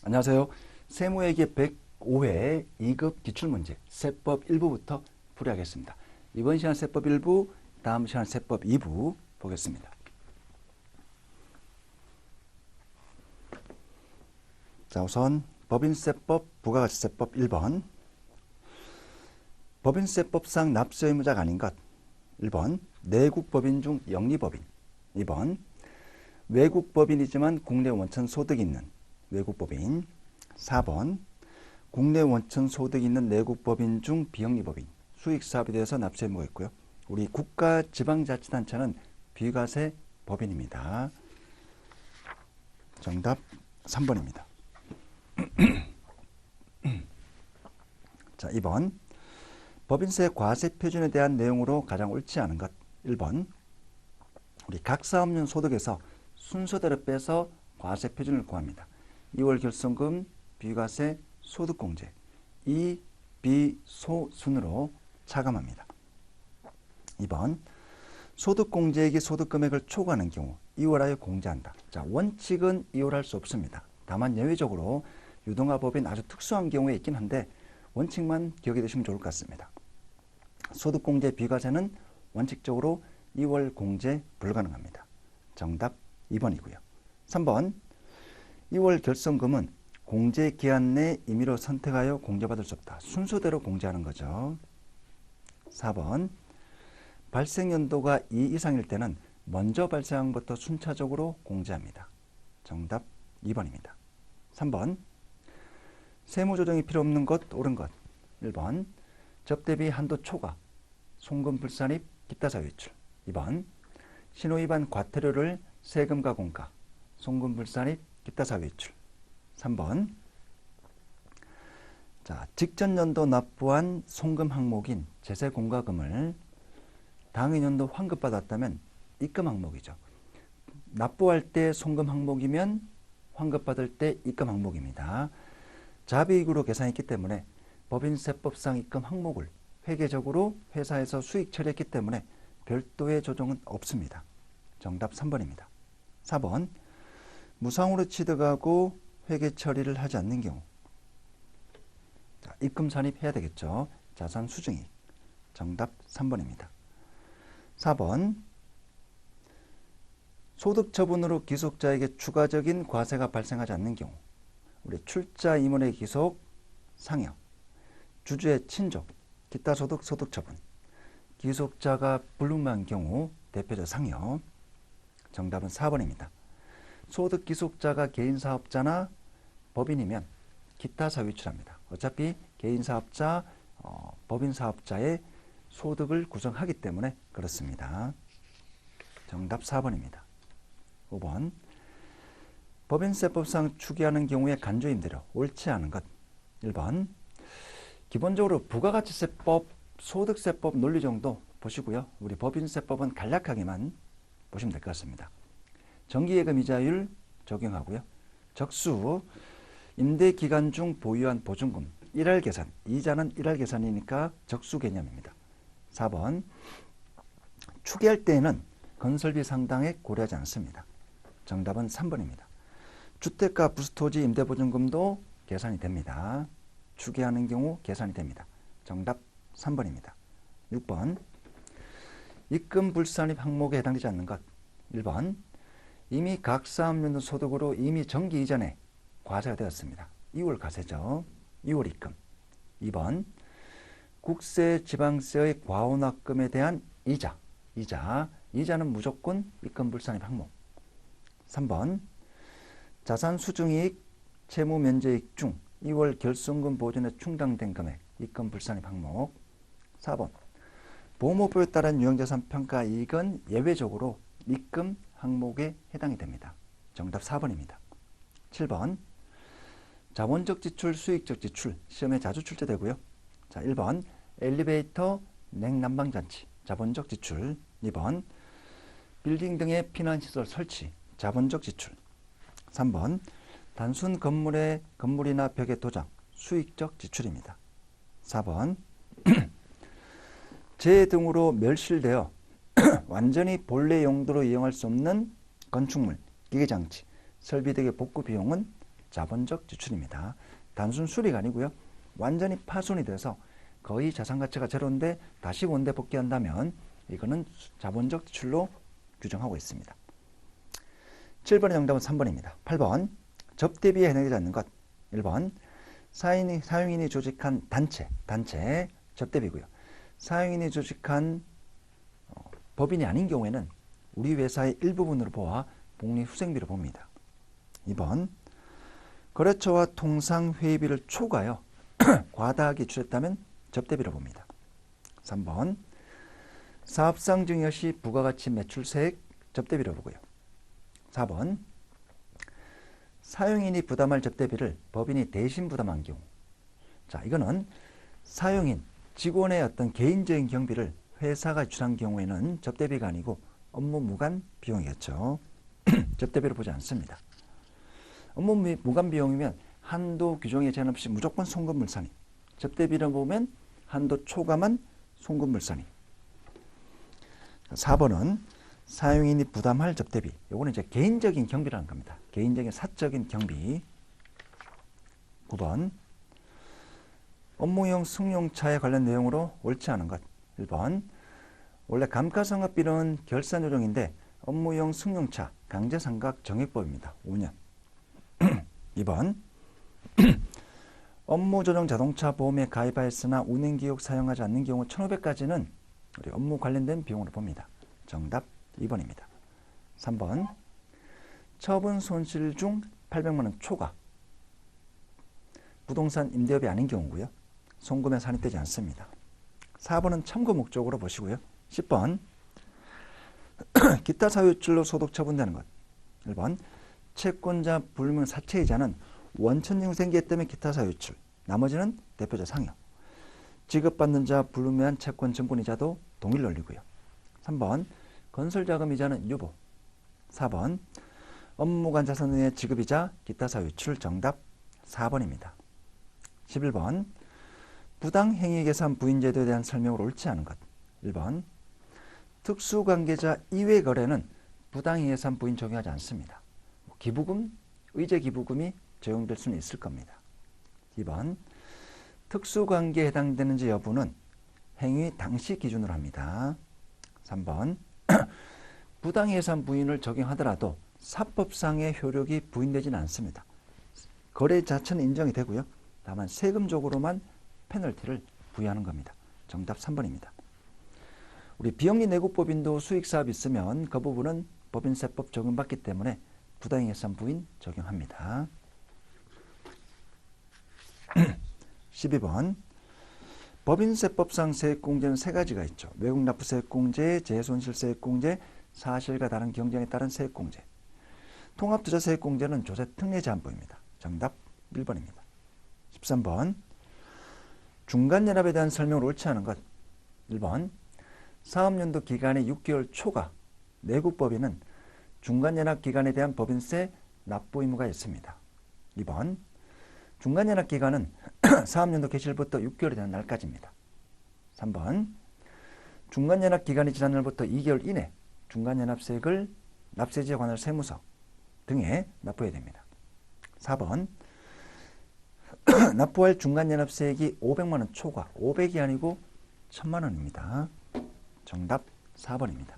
안녕하세요. 세무회계 105회 2급 기출문제 세법 1부부터 풀이하겠습니다. 이번 시간 세법 1부, 다음 시간 세법 2부 보겠습니다. 자, 우선 법인세법, 부가가치세법 1번. 법인세법상 납세의무자가 아닌 것. 1번. 내국법인 중 영리법인. 2번. 외국법인이지만 국내 원천 소득이 있는 외국법인. 4번. 국내 원천 소득이 있는 내국법인 중 비영리법인. 수익사업에 대해서 납세 의무가 있고요. 우리 국가지방자치단체는 비과세 법인입니다. 정답 3번입니다. 자, 2번. 법인세 과세 표준에 대한 내용으로 가장 옳지 않은 것. 1번. 우리 각 사업용 소득에서 순서대로 빼서 과세 표준을 구합니다. 2월 결손금, 비과세, 소득공제. 이, 비, 소 순으로 차감합니다. 2번. 소득공제액이 소득금액을 초과하는 경우 2월하여 공제한다. 자, 원칙은 2월할 수 없습니다. 다만 예외적으로 유동화법인 아주 특수한 경우에 있긴 한데 원칙만 기억해 두시면 좋을 것 같습니다. 소득공제 비과세는 원칙적으로 2월 공제 불가능합니다. 정답 2번이고요. 3번. 2월 결손금은 공제 기한 내 임의로 선택하여 공제받을 수 없다. 순서대로 공제하는 거죠. 4번. 발생 연도가 2 이상일 때는 먼저 발생한 것부터 순차적으로 공제합니다. 정답 2번입니다. 3번. 세무조정이 필요 없는 것, 옳은 것. 1번. 접대비 한도 초과, 송금 불산입, 기타 사유출. 2번. 신호위반 과태료를 세금과 공가, 송금 불산입, 기타 사유출. 3번. 자, 직전 연도 납부한 송금 항목인 제세 공과금을 당해 연도 환급받았다면 입금 항목이죠. 납부할 때 송금 항목이면 환급받을 때 입금 항목입니다. 자비익으로 계산했기 때문에 법인세법상 입금 항목을 회계적으로 회사에서 수익 처리했기 때문에 별도의 조정은 없습니다. 정답 3번입니다. 4번. 무상으로 취득하고 회계 처리를 하지 않는 경우. 자, 입금 산입해야 되겠죠. 자산 수증익. 정답 3번입니다. 4번. 소득 처분으로 기속자에게 추가적인 과세가 발생하지 않는 경우. 우리 출자 임원의 기속, 상여, 주주의 친족, 기타 소득, 소득 처분. 기속자가 불능한 경우 대표적 상여. 정답은 4번입니다. 소득 기속자가 개인사업자나 법인이면 기타 사유출합니다. 어차피 개인사업자, 법인사업자의 소득을 구성하기 때문에 그렇습니다. 정답 4번입니다. 5번. 법인세법상 추계하는 경우에 간주임대료 옳지 않은 것. 1번. 기본적으로 부가가치세법, 소득세법 논리 정도 보시고요. 우리 법인세법은 간략하게만 보시면 될 것 같습니다. 정기예금 이자율 적용하고요. 적수, 임대기간 중 보유한 보증금, 1할 계산, 이자는 1할 계산이니까 적수 개념입니다. 4번. 추계할 때에는 건설비 상당액 고려하지 않습니다. 정답은 3번입니다. 주택가 부수토지 임대보증금도 계산이 됩니다. 추계하는 경우 계산이 됩니다. 정답 3번입니다. 6번. 입금 불산입 항목에 해당되지 않는 것. 1번. 이미 각 사업연도 소득으로 이미 정기 이전에 과세가 되었습니다. 2월 과세죠. 2월 입금. 2번. 국세, 지방세의 과원납금에 대한 이자는 무조건 입금 불산입 항목. 3번. 자산 수증이익, 채무 면제이익 중 2월 결손금 보존에 충당된 금액, 입금 불산입 항목. 4번. 보호목표에 따른 유형자산 평가 이익은 예외적으로 입금 항목에 해당이 됩니다. 정답 4번입니다. 7번. 자본적 지출, 수익적 지출, 시험에 자주 출제되고요. 자, 1번. 엘리베이터, 냉난방장치, 자본적 지출. 2번. 빌딩 등의 피난시설 설치, 자본적 지출. 3번. 단순 건물이나 벽의 도장, 수익적 지출입니다. 4번. 재해 등으로 멸실되어 완전히 본래 용도로 이용할 수 없는 건축물, 기계장치, 설비 등의 복구 비용은 자본적 지출입니다. 단순 수리가 아니고요. 완전히 파손이 돼서 거의 자산 가치가 제로인데 다시 원대 복귀한다면 이거는 자본적 지출로 규정하고 있습니다. 7번의 정답은 3번입니다. 8번 접대비에 해당되지 않는 것. 1번 사용인이 조직한 단체 접대비고요. 사용인이 조직한 법인이 아닌 경우에는 우리 회사의 일부분으로 보아 복리후생비로 봅니다. 2번 거래처와 통상회의비를 초과하여 과다하게 지출했다면 접대비로 봅니다. 3번 사업상 증여 시 부가가치 매출세액 접대비로 보고요. 4번 사용인이 부담할 접대비를 법인이 대신 부담한 경우. 자, 이거는 사용인, 직원의 어떤 개인적인 경비를 회사가 지출한 경우에는 접대비가 아니고 업무 무관 비용이겠죠. 접대비로 보지 않습니다. 업무 무관 비용이면 한도 규정에 제한 없이 무조건 송금물산입. 접대비를 보면 한도 초과만 송금물산입. 4번은 사용인이 부담할 접대비. 요거는 이제 개인적인 경비라는 겁니다. 개인적인 사적인 경비. 9번 업무용 승용차에 관련 내용으로 옳지 않은 것. 1번 원래 감가상각비는 결산요정인데 업무용 승용차 강제상각 정액법입니다. 5년. 2번 업무조정 자동차 보험에 가입하였으나 운행기록 사용하지 않는 경우 1,500까지는 우리 업무 관련된 비용으로 봅니다. 정답 2번입니다. 3번 처분 손실 중 800만원 초과. 부동산 임대업이 아닌 경우고요. 송금에 산입되지 않습니다. 4번은 참고 목적으로 보시고요. 10번 기타 사유출로 소득 처분되는 것. 1번 채권자 불문 사채이자는 원천징후 생기에 때문에 기타 사유출, 나머지는 대표자 상여. 지급받는 자 불문한 채권 증권이자도 동일 논리고요. 3번 건설자금 이자는 유보. 4번 업무관 자산의 지급이자 기타 사유출. 정답 4번입니다. 11번 부당행위 계산 부인 제도에 대한 설명으로 옳지 않은 것. 1번 특수관계자 이외 거래는 부당행위 계산 부인 적용하지 않습니다. 기부금, 의제 기부금이 적용될 수는 있을 겁니다. 2번 특수관계에 해당되는지 여부는 행위 당시 기준으로 합니다. 3번 부당행위 계산 부인을 적용하더라도 사법상의 효력이 부인되지는 않습니다. 거래 자체는 인정이 되고요. 다만 세금적으로만 페널티를 부여하는 겁니다. 정답 3번입니다. 우리 비영리 내국법인도 수익사업이 있으면 그 부분은 법인세법 적용받기 때문에 부당행위 계산 부인 적용합니다. 12번 법인세법상 세액공제는 세 가지가 있죠. 외국납부세액공제, 재손실세액공제, 사실과 다른 경쟁에 따른 세액공제. 통합투자세액공제는 조세 특례 제한법입니다. 정답 1번입니다. 13번 중간연합에 대한 설명을 옳지 않은 것. 1번 사업연도 기간의 6개월 초과 내국법인은 중간연합 기간에 대한 법인세 납부 의무가 있습니다. 2번 중간연합 기간은 사업연도 개시일부터 6개월이 되는 날까지입니다. 3번 중간연합 기간이 지난 날부터 2개월 이내 중간연합세액을 납세지에 관할 세무서 등에 납부해야 됩니다. 4번 납부할 중간연합세액이 500만원 초과, 500이 아니고 1000만원입니다. 정답 4번입니다.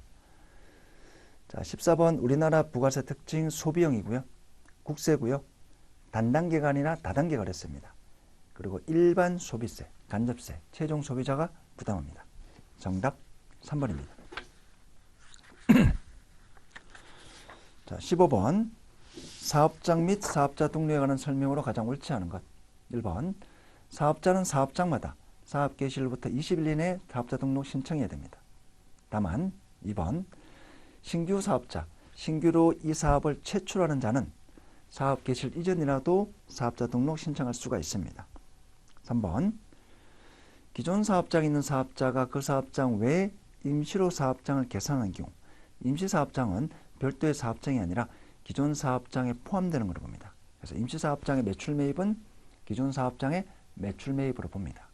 자, 14번 우리나라 부가세 특징 소비형이고요. 국세고요. 단단계가 다단계 거래세입니다. 그리고 일반 소비세, 간접세, 최종 소비자가 부담합니다. 정답 3번입니다. 자, 15번 사업장 및 사업자 등록에 관한 설명으로 가장 옳지 않은 것. 1번 사업자는 사업장마다 사업 개시일부터 20일 이내에 사업자 등록 신청해야 됩니다. 다만 2번 신규 사업자, 신규로 이 사업을 최출하는 자는 사업 개시일 이전이라도 사업자 등록 신청할 수가 있습니다. 3번 기존 사업장에 있는 사업자가 그 사업장 외에 임시로 사업장을 개설하는 경우 임시사업장은 별도의 사업장이 아니라 기존 사업장에 포함되는 것으로 봅니다. 그래서 임시사업장의 매출 매입은 기존 사업장의 매출 매입으로 봅니다.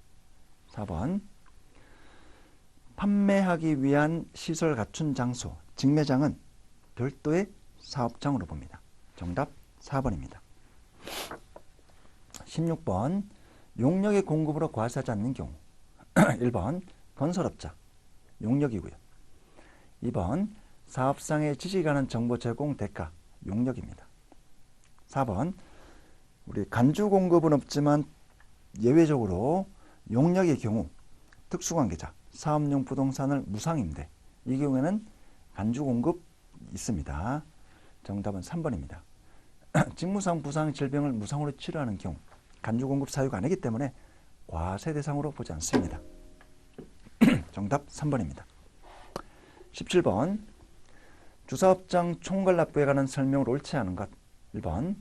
4번 판매하기 위한 시설 갖춘 장소, 직매장은 별도의 사업장으로 봅니다. 정답 4번입니다. 16번 용역의 공급으로 과세하지 않는 경우 1번 건설업자 용역이고요. 2번 사업상의 지시에 관한 정보 제공 대가 용역입니다. 4번 우리 간주 공급은 없지만 예외적으로 용역의 경우 특수관계자 사업용 부동산을 무상임대 이 경우에는 간주 공급 있습니다. 정답은 3번입니다. 직무상 부상 질병을 무상으로 치료하는 경우 간주 공급 사유가 아니기 때문에 과세 대상으로 보지 않습니다. 정답 3번입니다. 17번 주사업장 총괄납부에 관한 설명을 옳지 않은 것 1번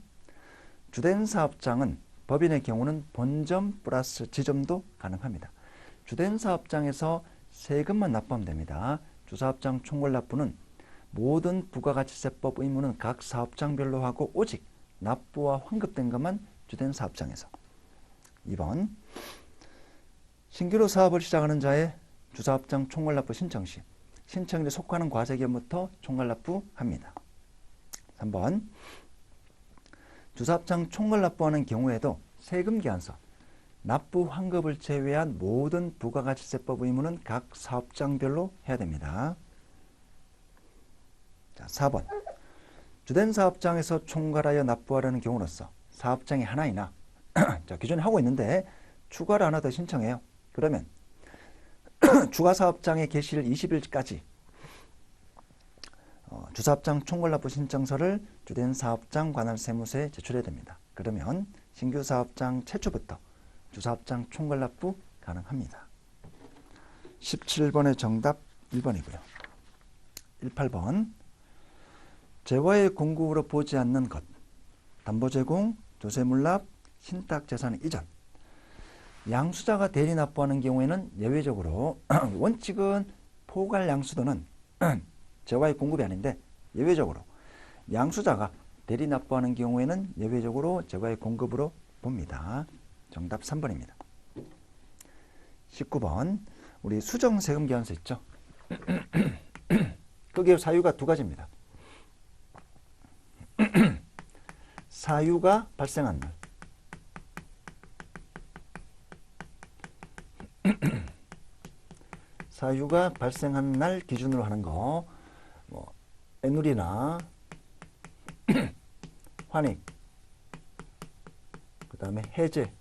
주된 사업장은 법인의 경우는 본점 플러스 지점도 가능합니다. 주된 사업장에서 세금만 납부하면 됩니다. 주사업장 총괄납부는 모든 부가가치세법 의무는 각 사업장별로 하고 오직 납부와 환급된 것만 주된 사업장에서. 2번 신규로 사업을 시작하는 자의 주사업장 총괄납부 신청 시 신청일에 속하는 과세기간부터 총괄납부합니다. 3번 주사업장 총괄납부하는 경우에도 세금계산서 납부 환급을 제외한 모든 부가가치세법 의무는 각 사업장별로 해야 됩니다. 자, 4번 주된 사업장에서 총괄하여 납부하려는 경우로서 사업장이 하나이나 자, 기존에 하고 있는데 추가를 하나 더 신청해요. 그러면 추가 사업장의 개시일 20일까지 주사업장 총괄납부 신청서를 주된 사업장 관할 세무서에 제출해야 됩니다. 그러면 신규 사업장 최초부터 주사업장 총괄납부 가능합니다. 17번의 정답 1번이고요. 18번 재화의 공급으로 보지 않는 것 담보제공, 조세물납, 신탁재산 이전 양수자가 대리 납부하는 경우에는 예외적으로 원칙은 포괄 양수도는 재화의 공급이 아닌데 예외적으로 양수자가 대리 납부하는 경우에는 예외적으로 재화의 공급으로 봅니다. 정답 3번입니다. 19번 우리 수정세금계산서 있죠. 그게 사유가 두 가지입니다. 사유가 발생한 날 사유가 발생한 날 기준으로 하는 거 애누리나 환익 그 다음에 해지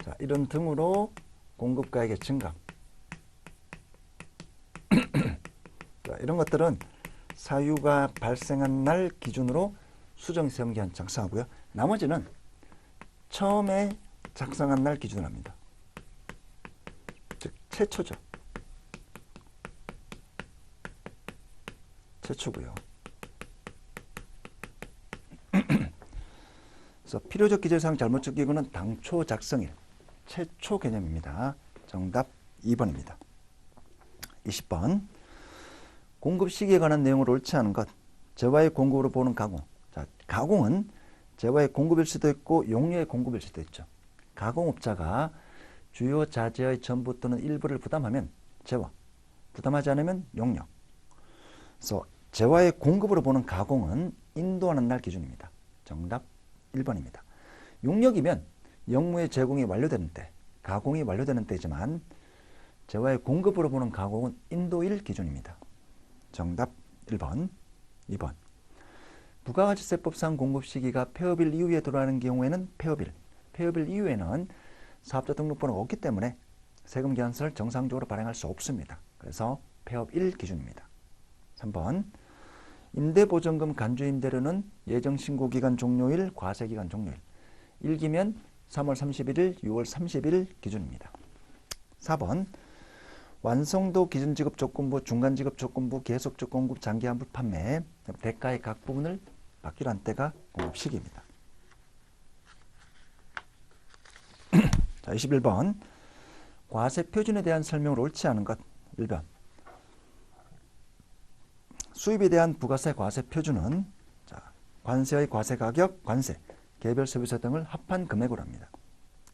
자, 이런 등으로 공급가액의 증감 자, 이런 것들은 사유가 발생한 날 기준으로 수정세금계산 작성하고요. 나머지는 처음에 작성한 날 기준으로 합니다. 즉 최초죠. 최초고요. 그래서 필요적 기재사항 잘못 적기고는 당초 작성일 최초 개념입니다. 정답 2번입니다. 20번 공급 시기에 관한 내용을 옳지 않은 것 재화의 공급으로 보는 가공 자, 가공은 재화의 공급일 수도 있고 용료의 공급일 수도 있죠. 가공업자가 주요 자재의 전부 또는 일부를 부담하면 재화, 부담하지 않으면 용료. 그래서 재화의 공급으로 보는 가공은 인도하는 날 기준입니다. 정답 1번입니다. 용역이면 영무의 제공이 완료되는 때, 가공이 완료되는 때지만 재화의 공급으로 보는 가공은 인도일 기준입니다. 정답 1번, 2번. 부가가치세법상 공급 시기가 폐업일 이후에 들어가는 경우에는 폐업일 이후에는 사업자 등록번호가 없기 때문에 세금계산서를 정상적으로 발행할 수 없습니다. 그래서 폐업일 기준입니다. 3번 임대보증금 간주임대료는 예정신고기간 종료일, 과세기간 종료일 1기면 3월 31일, 6월 30일 기준입니다. 4번 완성도 기준지급조건부, 중간지급조건부, 계속적 공급, 장기환불 판매 대가의 각 부분을 받기로 한 때가 공급 시기입니다. 자, 21번 과세 표준에 대한 설명을 옳지 않은 것 1번 수입에 대한 부가세 과세 표준은 자, 관세의 과세가격, 관세, 개별 소비세 등을 합한 금액으로 합니다.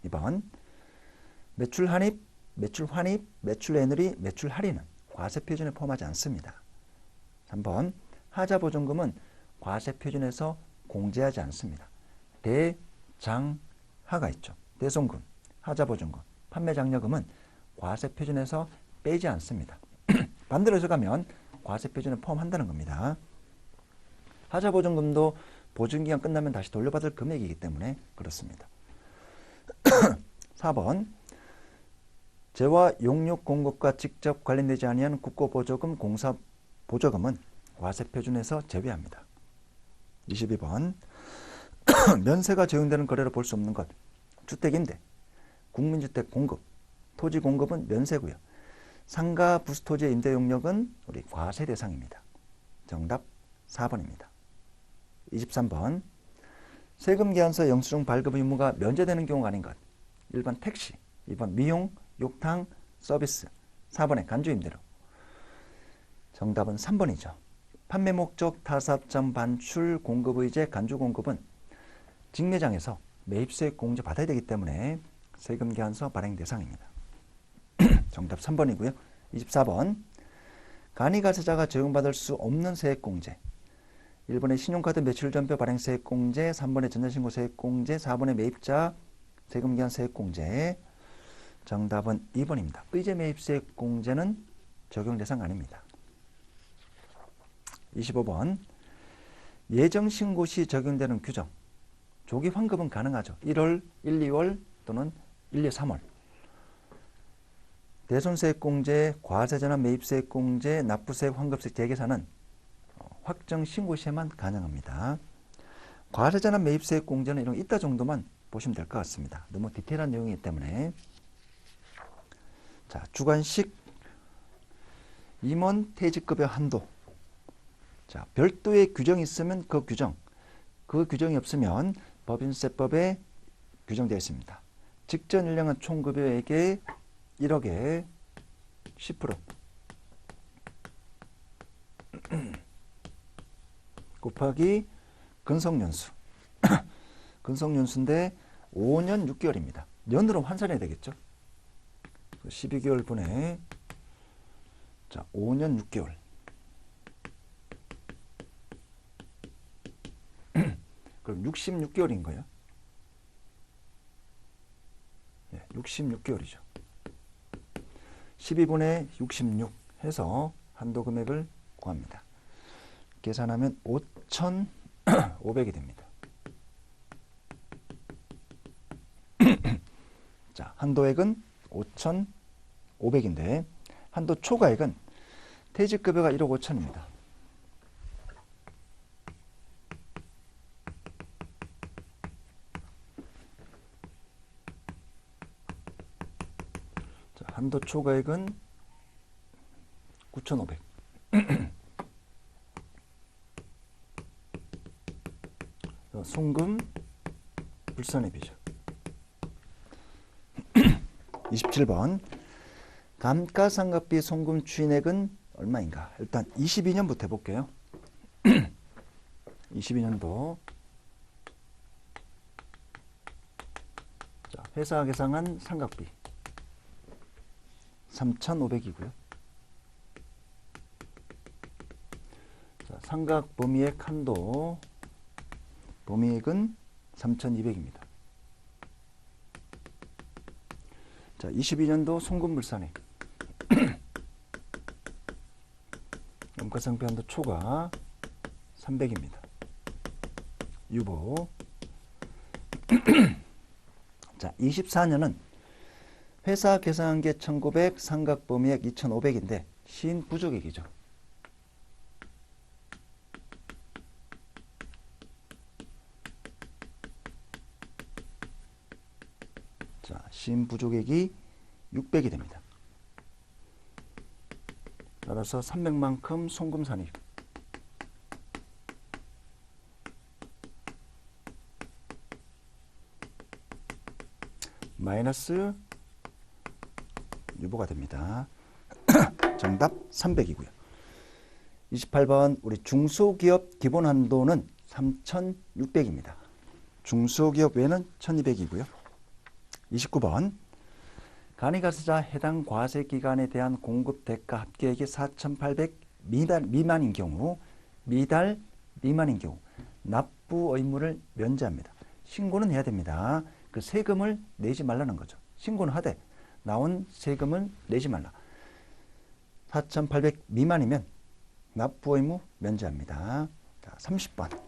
2번 매출 환입, 매출 환입, 매출 애누리, 매출 할인은 과세 표준에 포함하지 않습니다. 3번 하자보증금은 과세표준에서 공제하지 않습니다. 대장하가 있죠. 대손금, 하자보증금, 판매장려금은 과세표준에서 빼지 않습니다. 반대로 해석하면 과세표준에 포함한다는 겁니다. 하자보증금도 보증기간 끝나면 다시 돌려받을 금액이기 때문에 그렇습니다. 4번 재화 용역 공급과 직접 관련되지 아니한 국고보조금, 공사보조금은 과세표준에서 제외합니다. 22번 면세가 적용되는 거래로 볼 수 없는 것. 주택임대, 국민주택 공급, 토지 공급은 면세고요. 상가 부수토지의 임대 용역은 우리 과세 대상입니다. 정답 4번입니다. 23번 세금 계산서 영수증 발급 의무가 면제되는 경우가 아닌 것. 1번 택시, 2번 미용, 욕탕, 서비스, 4번의 간주임대료. 정답은 3번이죠. 판매 목적 타사점 반출 공급의제 간주 공급은 직매장에서 매입수익 공제 받아야 되기 때문에 세금 계산서 발행 대상입니다. 정답 3번이고요. 24번 간이가세자가 적용받을 수 없는 세액공제. 1번의 신용카드 매출전표 발행 세액공제, 3번의 전자신고 세액공제, 4번의 매입자 세금기한 세액공제. 정답은 2번입니다. 의제 매입 세액공제는 적용 대상 아닙니다. 25번 예정신고 시 적용되는 규정. 조기 환급은 가능하죠. 1월, 1, 2월 또는 1, 2, 3월. 대손세액공제, 과세전환 매입세액공제, 납부세액 환급세 재계산은 확정 신고 시에만 가능합니다. 과세전환 매입세액공제는 이런 이따 정도만 보시면 될 것 같습니다. 너무 디테일한 내용이기 때문에. 자, 주관식 임원 퇴직급여 한도. 자, 별도의 규정이 있으면 그 규정이 없으면 법인세법에 규정되어 있습니다. 직전 일량은 총급여액의 1억에 10% 곱하기 근속연수. 근속연수인데 5년 6개월입니다. 년으로 환산해야 되겠죠. 12개월 분에 자 5년 6개월. 그럼 66개월인 거예요. 네, 66개월이죠. 12분의 66 해서 한도 금액을 구합니다. 계산하면 5,500이 됩니다. 자, 한도액은 5,500인데 한도 초과액은 퇴직급여가 1억 5천입니다. 자, 한도 초과액은 9,500. 송금 불선입이죠. 27번 감가상각비 송금 추인액은 얼마인가? 일단 22년부터 해볼게요. 22년도 자, 회사 계상한 상각비 3,500이고요. 자, 상각 범위액 한도 범위액은 3,200입니다. 자, 22년도 송금불산액 감가상각비 한도 초과 300입니다. 유보. 자, 24년은 회사 계상한계 1,900, 상각 범위액 2,500인데 시인 부족액이죠. 자, 시인 부족액이 600이 됩니다. 따라서 300만큼 송금 산입. 마이너스 유보가 됩니다. 정답 300이고요. 28번 우리 중소기업 기본 한도는 3,600입니다. 중소기업 외에는 1,200이고요. 29번 간이가세자 해당 과세기간에 대한 공급 대가 합계액이 4,800 미만인 경우 미달 미만인 경우 납부 의무를 면제합니다. 신고는 해야 됩니다. 그 세금을 내지 말라는 거죠. 신고는 하되 나온 세금을 내지 말라. 4,800 미만이면 납부 의무 면제합니다. 자, 30번.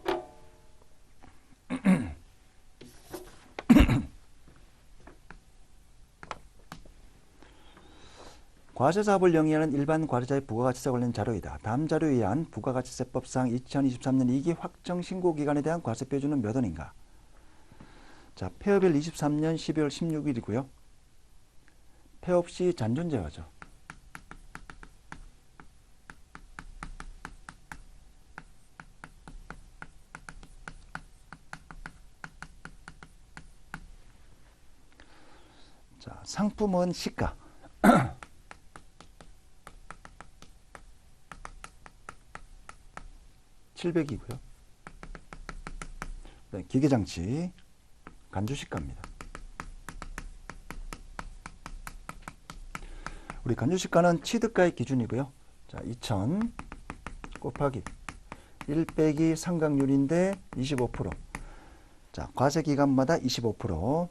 과세사업을 영위하는 일반 과세자의 부가가치세 관련 자료이다. 다음 자료에 의한 부가가치세법상 2023년 2기 확정 신고 기간에 대한 과세 표준은 몇 원인가? 자, 폐업일 23년 12월 16일이고요. 폐업 시 잔존재화죠. 자, 상품은 시가. 700이고요. 기계장치 간주시가입니다. 우리 간주시가는 취득가의 기준이고요. 자, 2000 곱하기 1 빼기 상각률인데 25%. 자, 과세 기간마다 25%.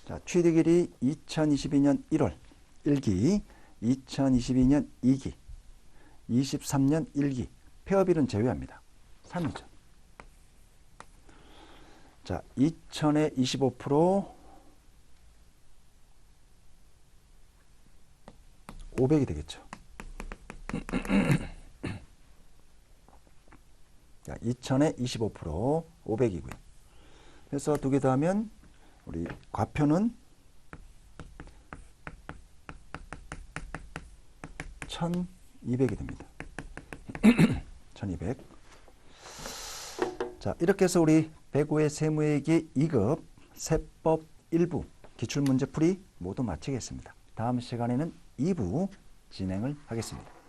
자, 취득일이 2022년 1월 1기, 2022년 2기, 23년 1기. 폐업일은 제외합니다. 3이죠. 자, 2000에 25% 500이 되겠죠. 자, 2000에 25% 500이고요. 그래서 두 개 더하면 우리 과표는 1200이 됩니다. 1200. 자, 이렇게 해서 우리 105의 세무회계 2급 세법 1부 기출문제풀이 모두 마치겠습니다. 다음 시간에는 2부 진행을 하겠습니다.